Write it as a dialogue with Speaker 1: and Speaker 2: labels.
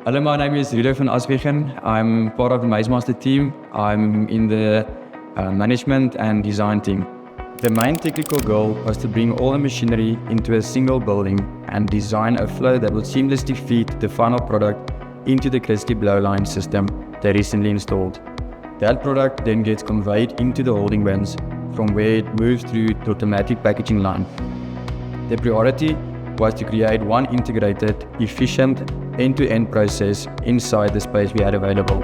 Speaker 1: Hello, my name is Rudo van Aswegen. I'm part of the Maize Master team. I'm in the management and design team. The main technical goal was to bring all the machinery into a single building and design a flow that would seamlessly feed the final product into the Gritsly blowline system they recently installed. That product then gets conveyed into the holding bins, from where it moves through the automatic packaging line. The priority was to create one integrated, efficient, end-to-end process inside the space we had available.